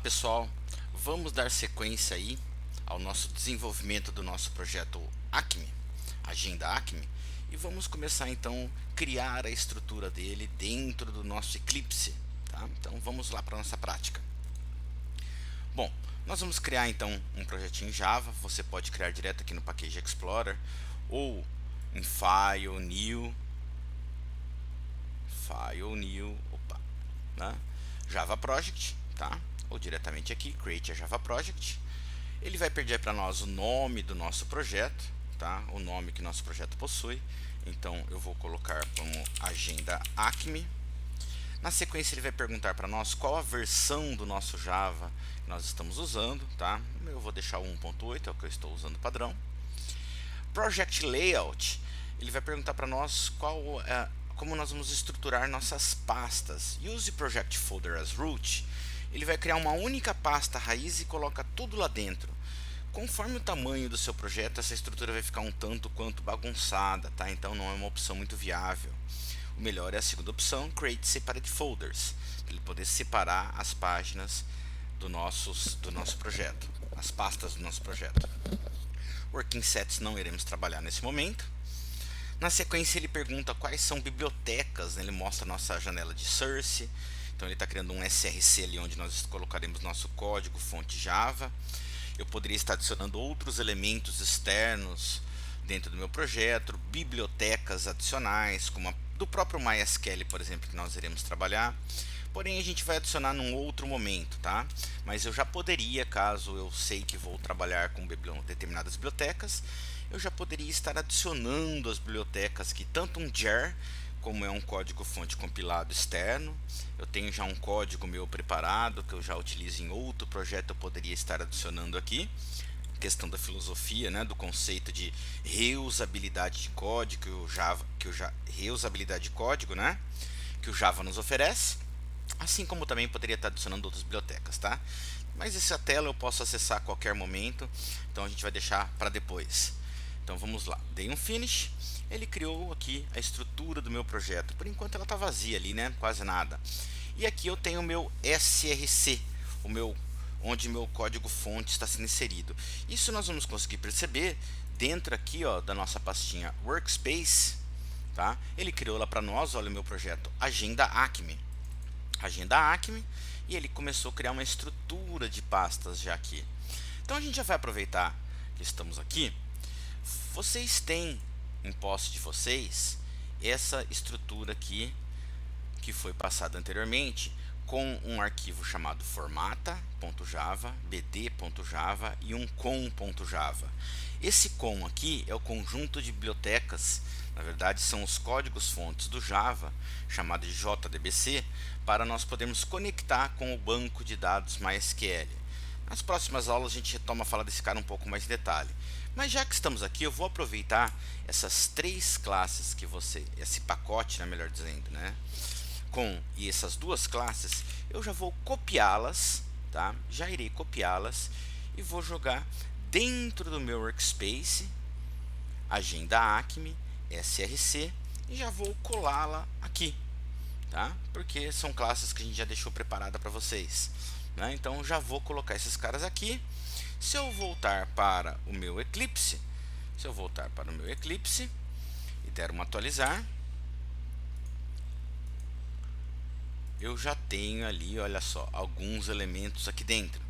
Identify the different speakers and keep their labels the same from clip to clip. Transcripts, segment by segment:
Speaker 1: pessoal, vamos dar sequência aí ao nosso desenvolvimento do nosso projeto Acme, Agenda Acme, e vamos começar então a criar a estrutura dele dentro do nosso Eclipse, tá? Então vamos lá para a nossa prática. Bom, nós vamos criar então um projetinho em Java. Você pode criar direto aqui no Package Explorer ou em File, New, né? Java Project, tá? Ou diretamente aqui, Create a Java Project. Ele vai pedir para nós o nome do nosso projeto, tá? O nome que nosso projeto possui. Então eu vou colocar como Agenda Acme. Na sequência ele vai perguntar para nós qual a versão do nosso Java que nós estamos usando, tá? Eu vou deixar o 1.8, é o que eu estou usando padrão. Project Layout, ele vai perguntar para nós como nós vamos estruturar nossas pastas. Use Project Folder as root. Ele vai criar uma única pasta raiz e coloca tudo lá dentro. Conforme o tamanho do seu projeto, essa estrutura vai ficar um tanto quanto bagunçada, tá? Então não é uma opção muito viável. O melhor é a segunda opção, Create Separate Folders, para ele poder separar as páginas do nosso projeto, as pastas do nosso projeto. Working Sets não iremos trabalhar nesse momento. Na sequência ele pergunta quais são bibliotecas, né? Ele mostra a nossa janela de source. Então ele está criando um SRC ali onde nós colocaremos nosso código fonte Java. Eu poderia estar adicionando outros elementos externos dentro do meu projeto, bibliotecas adicionais, como a do próprio MySQL, por exemplo, que nós iremos trabalhar. Porém, a gente vai adicionar num outro momento, tá? Mas eu já poderia, caso eu sei que vou trabalhar com determinadas bibliotecas, eu já poderia estar adicionando as bibliotecas aqui, tanto um jar, como é um código-fonte compilado externo. Eu tenho já um código meu preparado, que eu já utilizo em outro projeto, eu poderia estar adicionando aqui. Questão da filosofia, né, do conceito de reusabilidade de código que o Java nos oferece, assim como também poderia estar adicionando outras bibliotecas, tá? Mas essa tela eu posso acessar a qualquer momento, então a gente vai deixar para depois. Então vamos lá, dei um finish, ele criou aqui a estrutura do meu projeto. Por enquanto ela está vazia ali, né? Quase nada. E aqui eu tenho o meu SRC, onde meu código fonte está sendo inserido. Isso nós vamos conseguir perceber dentro aqui, ó, da nossa pastinha Workspace, tá? Ele criou lá para nós, olha o meu projeto Agenda Acme, e ele começou a criar uma estrutura de pastas já aqui. Então a gente já vai aproveitar que estamos aqui. Vocês têm em posse de vocês essa estrutura aqui que foi passada anteriormente, com um arquivo chamado formata.java, bd.java e um com.java. Esse com aqui é o conjunto de bibliotecas, na verdade são os códigos fontes do Java, chamado de JDBC, para nós podermos conectar com o banco de dados MySQL. Nas próximas aulas a gente retoma a falar desse cara um pouco mais em detalhe. Mas já que estamos aqui, eu vou aproveitar essas três classes esse pacote, né, melhor dizendo, né? E essas duas classes, eu já vou copiá-las, tá? Já irei copiá-las e vou jogar dentro do meu Workspace, Agenda Acme, SRC, e já vou colá-la aqui, tá? Porque são classes que a gente já deixou preparada para vocês, né? Então já vou colocar esses caras aqui. Se eu voltar para o meu Eclipse, e der uma atualizar, eu já tenho ali, olha só, alguns elementos aqui dentro,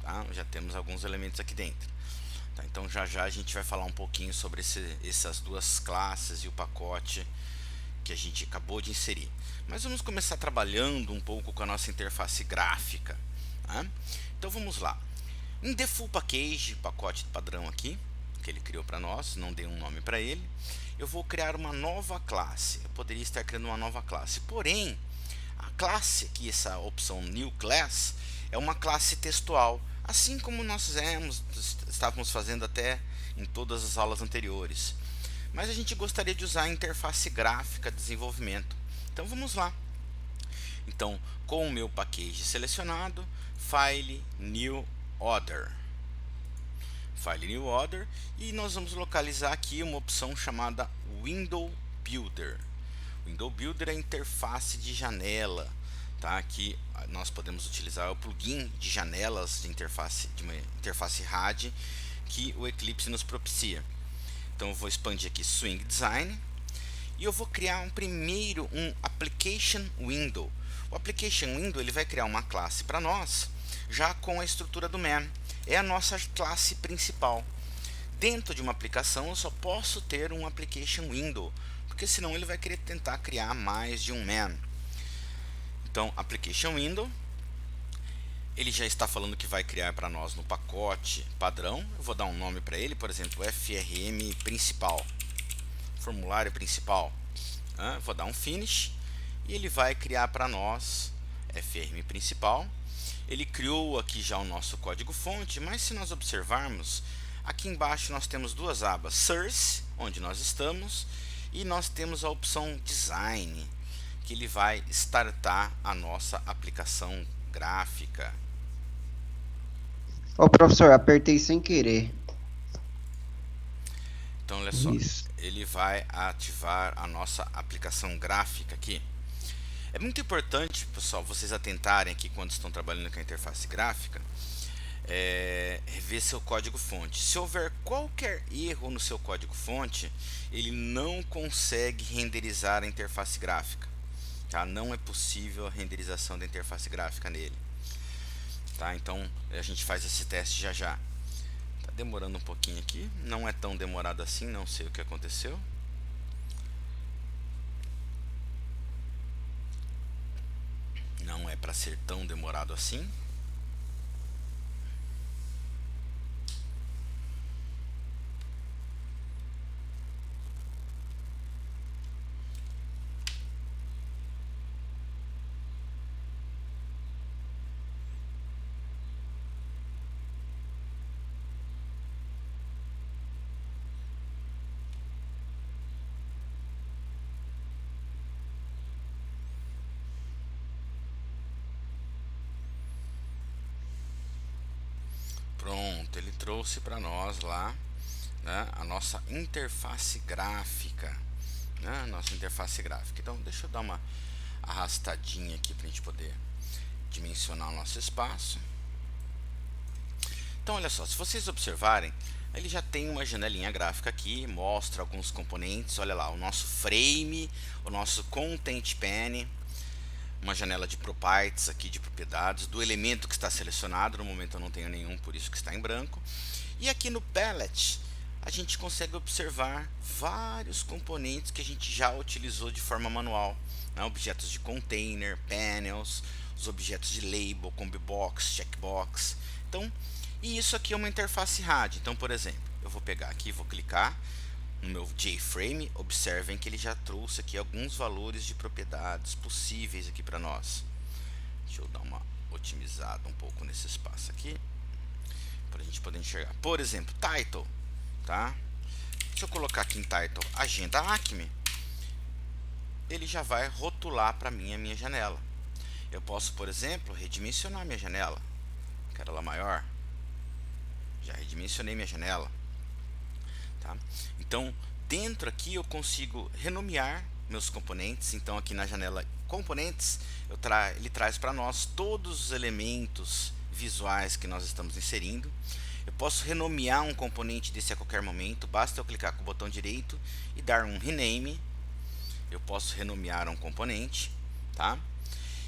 Speaker 1: tá? Já temos alguns elementos aqui dentro, tá? Então já a gente vai falar um pouquinho sobre essas duas classes e o pacote que a gente acabou de inserir. Mas vamos começar trabalhando um pouco com a nossa interface gráfica, tá? Então vamos lá. Em Default Package, pacote padrão aqui, que ele criou para nós, não dei um nome para ele, eu vou criar uma nova classe. Eu poderia estar criando uma nova classe, porém a classe aqui, essa opção New Class, é uma classe textual, assim como nós estávamos fazendo até em todas as aulas anteriores. Mas a gente gostaria de usar a interface gráfica de desenvolvimento. Então vamos lá. Então, com o meu package selecionado, File, New Order. E nós vamos localizar aqui uma opção chamada Window Builder. Window Builder é a interface de janela, tá? Aqui nós podemos utilizar o plugin de janelas de uma interface RAD que o Eclipse nos propicia. Então eu vou expandir aqui Swing Design e eu vou criar um Application Window. O Application Window ele vai criar uma classe para nós já com a estrutura do man. É a nossa classe principal. Dentro de uma aplicação eu só posso ter um Application Window, porque senão ele vai querer tentar criar mais de um man. Então, Application Window, ele já está falando que vai criar para nós no pacote padrão. Eu vou dar um nome para ele, por exemplo, FRM principal, formulário principal. Vou dar um Finish e ele vai criar para nós FRM principal. Ele criou aqui já o nosso código fonte, mas se nós observarmos, aqui embaixo nós temos duas abas, Source, onde nós estamos, e nós temos a opção Design, que ele vai startar a nossa aplicação gráfica.
Speaker 2: Ô, professor, apertei sem querer.
Speaker 1: Então, olha só,
Speaker 2: Isso.
Speaker 1: ele vai ativar a nossa aplicação gráfica aqui. É muito importante, pessoal, vocês atentarem aqui quando estão trabalhando com a interface gráfica, rever seu código-fonte. Se houver qualquer erro no seu código-fonte, ele não consegue renderizar a interface gráfica. Tá? Não é possível a renderização da interface gráfica nele. Tá? Então a gente faz esse teste já já. Tá demorando um pouquinho aqui, não é tão demorado assim, não sei o que aconteceu. Não é para ser tão demorado assim. Pronto, ele trouxe para nós lá, né, a nossa interface gráfica, né, nossa interface gráfica. Então deixa eu dar uma arrastadinha aqui para a gente poder dimensionar o nosso espaço. Então olha só, se vocês observarem, ele já tem uma janelinha gráfica aqui, mostra alguns componentes. Olha lá, o nosso frame, o nosso content pane, uma janela de properties aqui, de propriedades do elemento que está selecionado. No momento eu não tenho nenhum, por isso que está em branco. E aqui no palette a gente consegue observar vários componentes que a gente já utilizou de forma manual, né? Objetos de container, panels, os objetos de label, combi box, checkbox. Então, e isso aqui é uma interface RAD. Então, por exemplo, eu vou pegar aqui, vou clicar no meu JFrame, observem que ele já trouxe aqui alguns valores de propriedades possíveis aqui para nós. Deixa eu dar uma otimizada um pouco nesse espaço aqui, para a gente poder enxergar. Por exemplo, title, tá? Se eu colocar aqui em title Agenda Acme, ele já vai rotular para mim a minha janela. Eu posso, por exemplo, redimensionar minha janela. Quero ela maior. Já redimensionei minha janela. Tá? Então, dentro aqui eu consigo renomear meus componentes. Então, aqui na janela Componentes, ele traz para nós todos os elementos visuais que nós estamos inserindo. Eu posso renomear um componente desse a qualquer momento. Basta eu clicar com o botão direito e dar um rename. Eu posso renomear um componente, tá?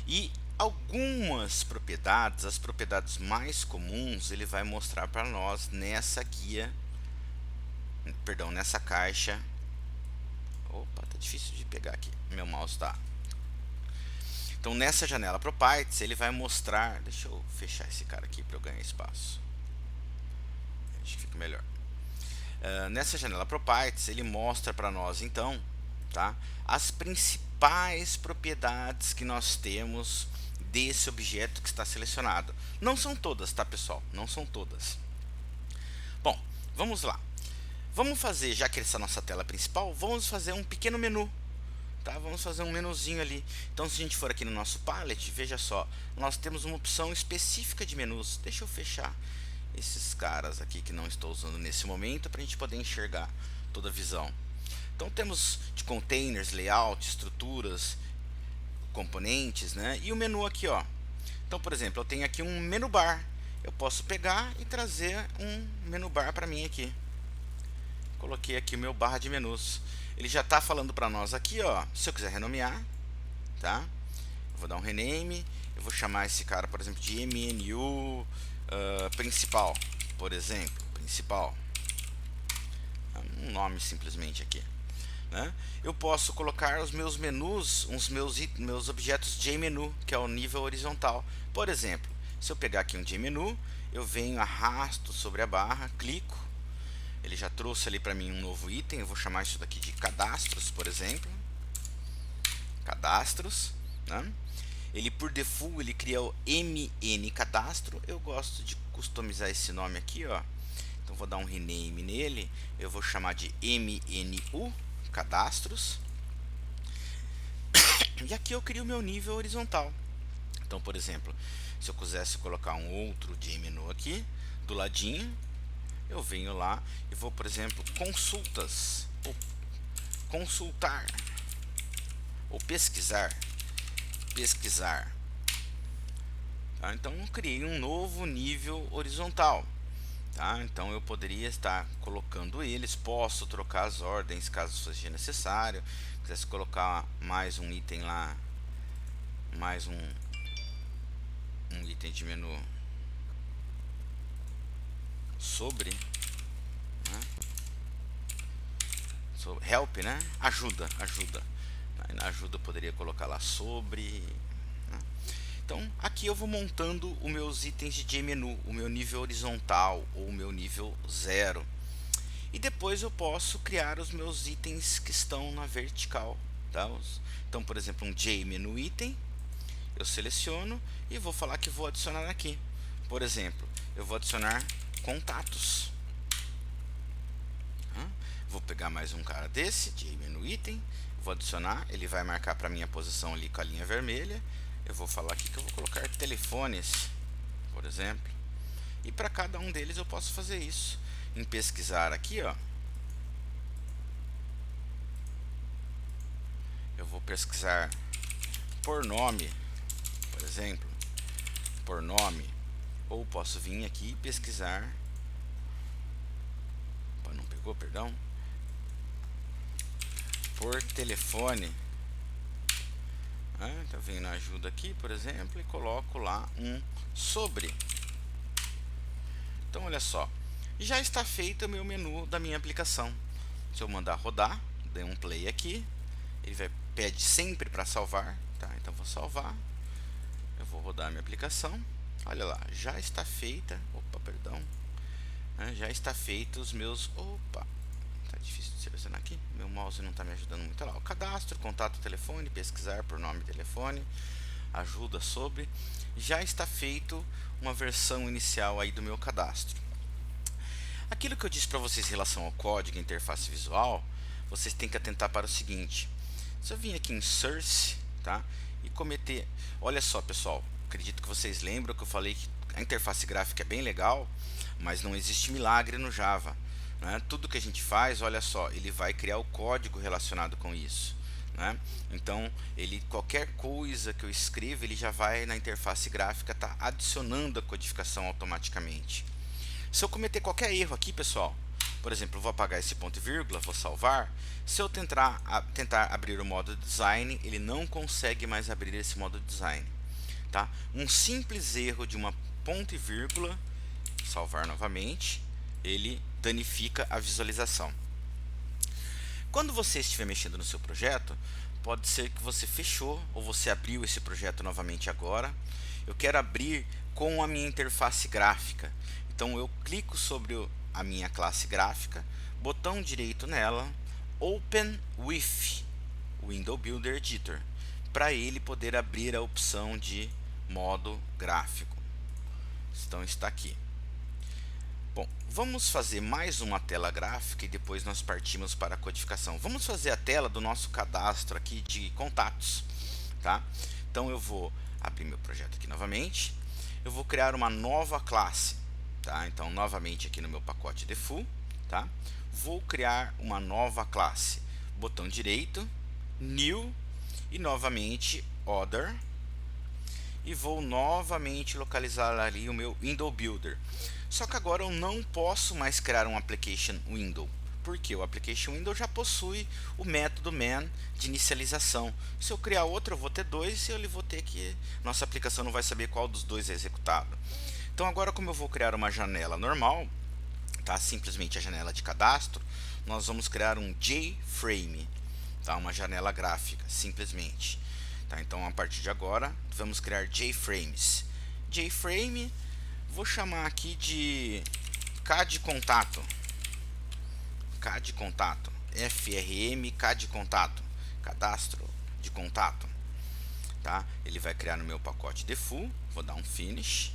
Speaker 1: E algumas propriedades, as propriedades mais comuns, ele vai mostrar para nós nessa guia, perdão, nessa caixa. Opa, tá difícil de pegar aqui, meu mouse tá. Então nessa janela Properties ele vai mostrar, deixa eu fechar esse cara aqui para eu ganhar espaço, acho que fica melhor. Nessa janela Properties ele mostra para nós então, tá, as principais propriedades que nós temos desse objeto que está selecionado. Não são todas, tá, pessoal? Não são todas. Bom, vamos lá. Vamos fazer, já que essa é a nossa tela principal, vamos fazer um pequeno menu. Tá? Vamos fazer um menuzinho ali. Então, se a gente for aqui no nosso palette, veja só, nós temos uma opção específica de menus. Deixa eu fechar esses caras aqui que não estou usando nesse momento para a gente poder enxergar toda a visão. Então temos de containers, layout, estruturas, componentes, né? E o menu aqui, ó. Então, por exemplo, eu tenho aqui um menu bar. Eu posso pegar e trazer um menu bar para mim aqui. Coloquei aqui o meu barra de menus. Ele já está falando para nós aqui, ó. Se eu quiser renomear, tá? Eu vou dar um rename. Eu vou chamar esse cara, por exemplo, de menu principal, por exemplo, principal. Um nome simplesmente aqui. Né? Eu posso colocar os meus menus, meus objetos JMenu, que é o nível horizontal. Por exemplo, se eu pegar aqui um JMenu, eu venho, arrasto sobre a barra, clico. Ele já trouxe ali para mim um novo item. Eu vou chamar isso daqui de cadastros, por exemplo. Cadastros. Né? Ele por default ele cria o MN cadastro. Eu gosto de customizar esse nome aqui, ó. Então vou dar um rename nele. Eu vou chamar de MNU cadastros. E aqui eu crio o meu nível horizontal. Então, por exemplo, se eu quisesse colocar um outro JMenu aqui do ladinho, eu venho lá e vou, por exemplo, consultas, ou consultar, ou pesquisar. Tá? Então eu criei um novo nível horizontal. Tá? Então eu poderia estar colocando eles, posso trocar as ordens caso seja necessário. Quisesse colocar mais um item lá, mais um item de menu sobre, né? Sobre help, né? Ajuda. Na ajuda eu poderia colocar lá sobre, né? Então aqui eu vou montando os meus itens de JMenu, o meu nível horizontal ou o meu nível 0. E depois eu posso criar os meus itens que estão na vertical, tá? Então, por exemplo, um JMenu item, eu seleciono e vou falar que vou adicionar aqui. Por exemplo, eu vou adicionar contatos. Vou pegar mais um cara desse, JMenu item, vou adicionar, ele vai marcar para minha posição ali com a linha vermelha. Eu vou falar aqui que eu vou colocar telefones, por exemplo. E para cada um deles eu posso fazer isso. Em pesquisar aqui, ó, eu vou pesquisar por nome, por exemplo, por nome. Ou posso vir aqui e pesquisar. Opa, não pegou, perdão. Por telefone. Então venho na ajuda aqui, por exemplo, e coloco lá um sobre. Então olha só, já está feito o meu menu da minha aplicação. Se eu mandar rodar, dei um play aqui, ele pede sempre para salvar, tá? Então vou salvar, eu vou rodar a minha aplicação. Olha lá, já está feita. Opa, perdão. Já está feito os meus. Opa, tá difícil de selecionar aqui. Meu mouse não está me ajudando muito. Olha lá, o cadastro, contato, telefone, pesquisar por nome e telefone, ajuda sobre. Já está feito uma versão inicial aí do meu cadastro. Aquilo que eu disse para vocês em relação ao código e interface visual, vocês têm que atentar para o seguinte. Se eu vim aqui em Source, tá? E cometer, olha só, pessoal, acredito que vocês lembram que eu falei que a interface gráfica é bem legal, mas não existe milagre no Java, né? Tudo que a gente faz, olha só, ele vai criar o código relacionado com isso, né? Então, qualquer coisa que eu escreva, ele já vai na interface gráfica tá adicionando a codificação automaticamente. Se eu cometer qualquer erro aqui, pessoal, por exemplo, eu vou apagar esse ponto e vírgula, vou salvar. Se eu tentar abrir o modo design, ele não consegue mais abrir esse modo design, tá? Um simples erro de uma ponto e vírgula, salvar novamente, ele danifica a visualização. Quando você estiver mexendo no seu projeto, pode ser que você fechou ou você abriu esse projeto novamente agora. Eu quero abrir com a minha interface gráfica. Então eu clico sobre a minha classe gráfica, botão direito nela, Open with Window Builder Editor, para ele poder abrir a opção de modo gráfico. Então está aqui. Bom, vamos fazer mais uma tela gráfica e depois nós partimos para a codificação. Vamos fazer a tela do nosso cadastro aqui de contatos, tá? Então eu vou abrir meu projeto aqui novamente. Eu vou criar uma nova classe, tá? Então novamente aqui no meu pacote default, tá? Vou criar uma nova classe. Botão direito, New, e novamente Other, e vou novamente localizar ali o meu Window Builder. Só que agora eu não posso mais criar um Application Window, porque o Application Window já possui o método man de inicialização. Se eu criar outro, eu vou ter dois e eu vou ter que... nossa aplicação não vai saber qual dos dois é executado. Então agora, como eu vou criar uma janela normal, tá? Simplesmente a janela de cadastro, nós vamos criar um JFrame, tá? Uma janela gráfica, simplesmente. Tá? Então a partir de agora vamos criar JFrames. JFrame, vou chamar aqui de K de contato. K de contato. FRM K de contato. Cadastro de contato. Tá? Ele vai criar no meu pacote default. Vou dar um finish.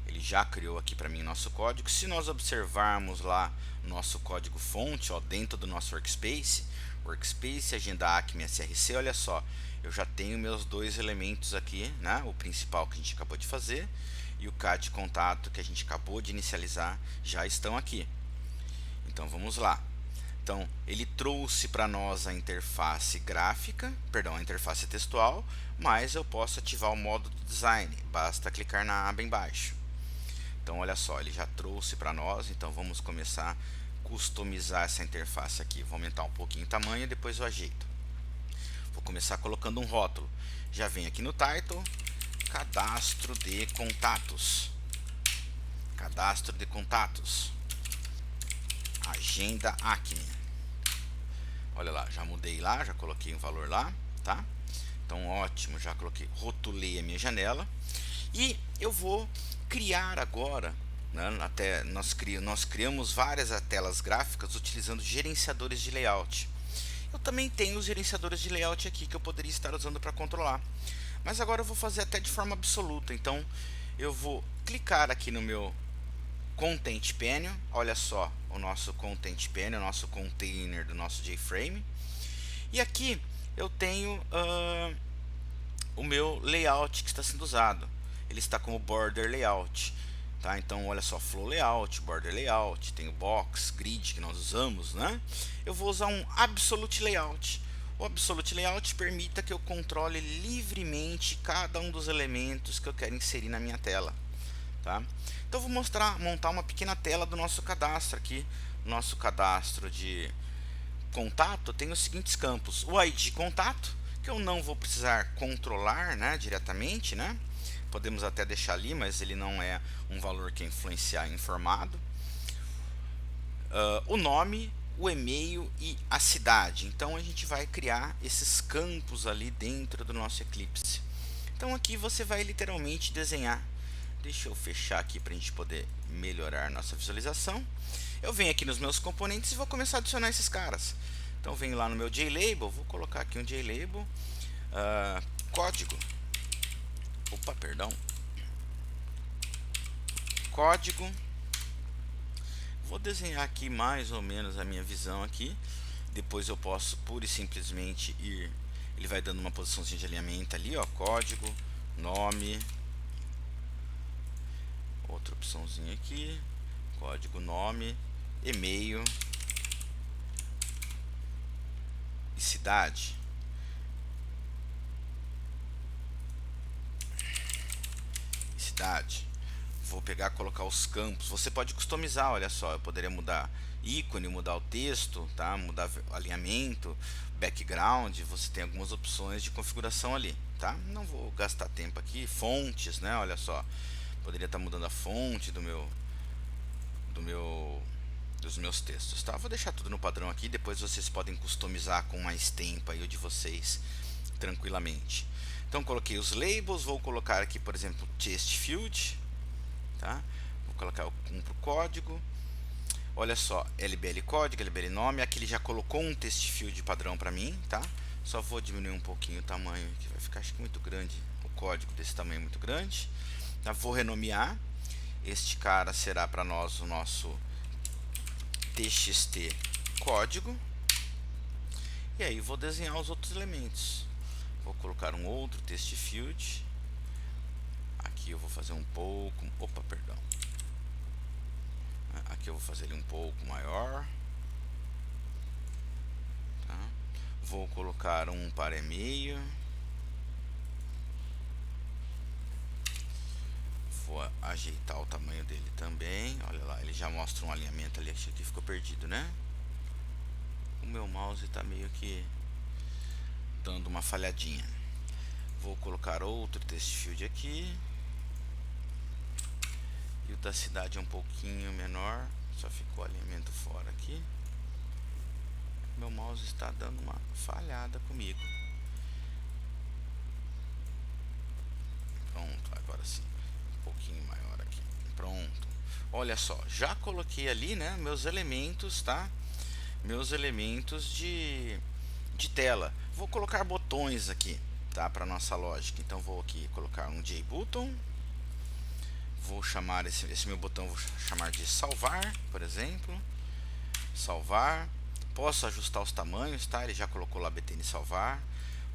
Speaker 1: Ele já criou aqui para mim nosso código. Se nós observarmos lá nosso código fonte, ó, dentro do nosso workspace, agenda Acme SRC, olha só, eu já tenho meus dois elementos aqui, né? O principal que a gente acabou de fazer e o K de contato que a gente acabou de inicializar já estão aqui. Então vamos lá. Então ele trouxe para nós a interface gráfica, perdão, a interface textual, mas eu posso ativar o modo de design, basta clicar na aba embaixo. Então olha só, ele já trouxe para nós, então vamos começar a customizar essa interface aqui. Vou aumentar um pouquinho o tamanho e depois eu ajeito. Vou começar colocando um rótulo. Já vem aqui no title, cadastro de contatos. Cadastro de contatos. Agenda Acme. Olha lá, já mudei lá, já coloquei um valor lá, tá? Então ótimo, já coloquei, rotulei a minha janela. E eu vou criar agora, né, nós criamos várias telas gráficas utilizando gerenciadores de layout. Eu também tenho os gerenciadores de layout aqui que eu poderia estar usando para controlar. Mas agora eu vou fazer até de forma absoluta. Então eu vou clicar aqui no meu Content Panel. Olha só o nosso Content Panel, o nosso container do nosso JFrame. E aqui eu tenho o meu layout que está sendo usado. Ele está como border layout, tá? Então olha só, flow layout, border layout, tem o box, grid que nós usamos, né? Eu vou usar um absolute layout. O absolute layout permita que eu controle livremente cada um dos elementos que eu quero inserir na minha tela, tá? Então eu vou montar uma pequena tela do nosso cadastro aqui. Nosso cadastro de contato tem os seguintes campos: o ID contato, que eu não vou precisar controlar, né, diretamente, né? Podemos até deixar ali, mas ele não é um valor que é influenciar em formado. O nome, o e-mail e a cidade. Então a gente vai criar esses campos ali dentro do nosso Eclipse. Então aqui você vai literalmente desenhar. Deixa eu fechar aqui para a gente poder melhorar nossa visualização. Eu venho aqui nos meus componentes e vou começar a adicionar esses caras. Então venho lá no meu JLabel, vou colocar aqui um JLabel, código. Opa, perdão. Código. Vou desenhar aqui mais ou menos a minha visão aqui. Depois eu posso pura e simplesmente ir. Ele vai dando uma posiçãozinha de alinhamento ali, ó. Código, nome. Outra opçãozinha aqui. Código, nome, e-mail e cidade. Vou pegar e colocar os campos. Você pode customizar, olha só, eu poderia mudar ícone, mudar o texto, tá? Mudar alinhamento, background, você tem algumas opções de configuração ali, tá? Não vou gastar tempo aqui. Fontes, né? Olha só, poderia estar mudando a fonte dos meus textos, tá? Vou deixar tudo no padrão aqui, depois vocês podem customizar com mais tempo aí o de vocês tranquilamente. Então coloquei os labels, vou colocar aqui, por exemplo, text field, tá? Vou colocar um para o código. Olha só, LBL código, LBL nome. Aqui ele já colocou um text field padrão para mim, tá? Só vou diminuir um pouquinho o tamanho, que vai ficar acho que muito grande, o código desse tamanho é muito grande. Tá? Vou renomear. Este cara será para nós o nosso txt código. E aí vou desenhar os outros elementos. Vou colocar um outro text field. Aqui eu vou fazer um pouco. Opa, perdão. Aqui eu vou fazer ele um pouco maior. Tá? Vou colocar um para e-mail. Vou ajeitar o tamanho dele também. Olha lá, ele já mostra um alinhamento ali. Acho que ficou perdido, né? O meu mouse está meio que dando uma falhadinha. Vou colocar outro text field aqui. E o da cidade é um pouquinho menor. Só ficou o alinhamento fora aqui. Meu mouse está dando uma falhada comigo. Pronto, agora sim. Um pouquinho maior aqui. Pronto. Olha só, já coloquei ali, né, meus elementos, tá? Meus elementos de tela. Vou colocar botões aqui, tá? Para nossa lógica. Então vou aqui colocar um JButton. Vou chamar esse meu botão, vou chamar de salvar, por exemplo. Salvar. Posso ajustar os tamanhos, tá? Ele já colocou lá btn salvar.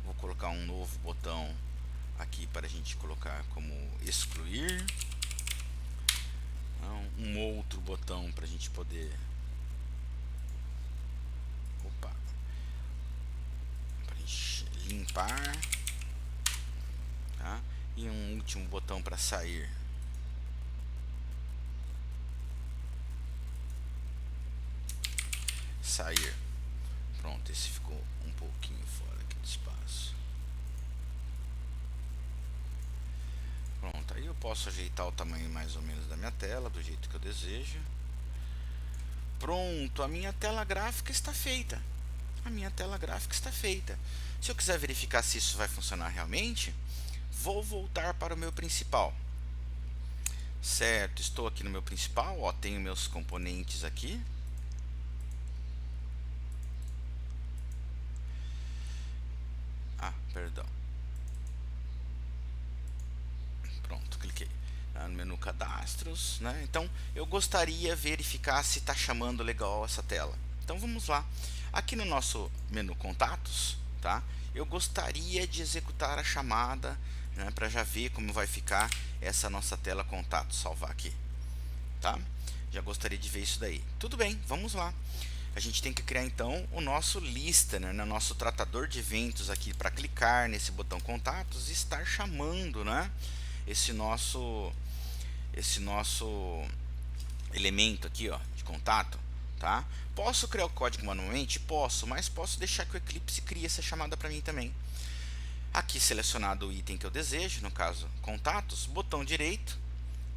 Speaker 1: Vou colocar um novo botão aqui para a gente colocar como excluir. Um outro botão para a gente poder limpar, tá? E um último botão para sair. Sair. Pronto, esse ficou um pouquinho fora aqui do espaço. Pronto, aí eu posso ajeitar o tamanho mais ou menos da minha tela, do jeito que eu desejo. Pronto, a minha tela gráfica está feita. A minha tela gráfica está feita. Se eu quiser verificar se isso vai funcionar realmente, vou voltar para o meu principal. Certo, estou aqui no meu principal, ó, tenho meus componentes aqui. Perdão. Pronto, cliquei no menu cadastros, né? Então eu gostaria de verificar se está chamando legal essa tela. Então vamos lá. Aqui no nosso menu contatos, tá? Eu gostaria de executar a chamada, né, para já ver como vai ficar essa nossa tela contato. Salvar aqui, tá? Já gostaria de ver isso daí. Tudo bem, vamos lá. A gente tem que criar então o nosso listener, né, nosso tratador de eventos aqui para clicar nesse botão contatos e estar chamando, né, esse nosso elemento aqui, ó, de contato, tá? Posso criar o código manualmente? Posso, mas posso deixar que o Eclipse crie essa chamada para mim também. Aqui selecionado o item que eu desejo, no caso contatos, botão direito,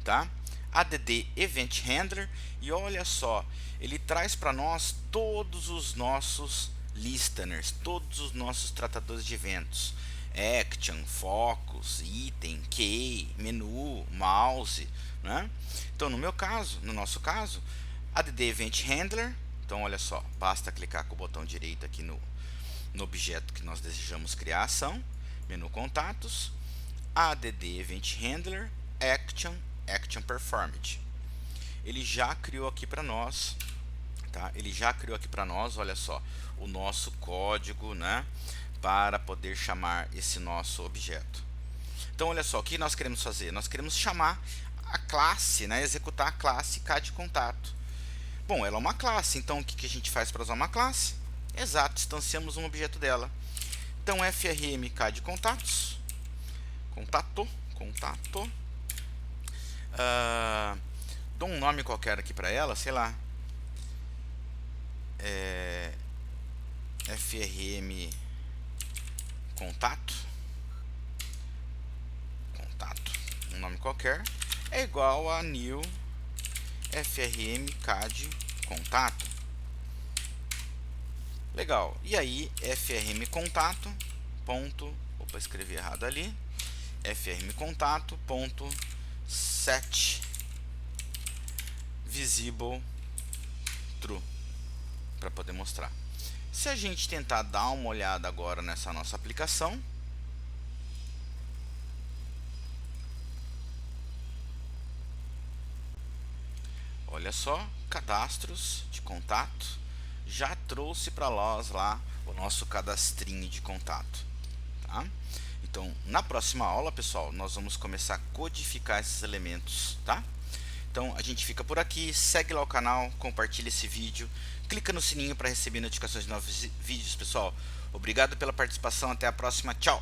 Speaker 1: tá? add event handler, e olha só, ele traz para nós todos os nossos listeners, todos os nossos tratadores de eventos: action, focus, item, key, menu, mouse, né? Então no nosso caso, add event handler. Então olha só, basta clicar com o botão direito aqui no objeto que nós desejamos criar a ação, menu contatos, add event handler, action performed. Ele já criou aqui para nós, tá? Ele já criou aqui para nós, olha só, o nosso código, né, para poder chamar esse nosso objeto. Então olha só, o que nós queremos fazer? Nós queremos chamar a classe, né, executar a classe CAD-contato. Bom, ela é uma classe, então o que a gente faz para usar uma classe? Exato, instanciamos um objeto dela. Então frm CAD-contatos, contato, dou um nome qualquer aqui para ela, sei lá, frm contato, um nome qualquer, é igual a new frm CAD contato. Legal. E aí frm contato ponto, opa, escrevi errado ali, frm contato ponto set visible true, para poder mostrar. Se a gente tentar dar uma olhada agora nessa nossa aplicação, olha só, cadastros de contato, já trouxe para nós lá o nosso cadastrinho de contato, tá? Então, na próxima aula, pessoal, nós vamos começar a codificar esses elementos, tá? Então, a gente fica por aqui, segue lá o canal, compartilha esse vídeo, clica no sininho para receber notificações de novos vídeos, pessoal. Obrigado pela participação, até a próxima, tchau!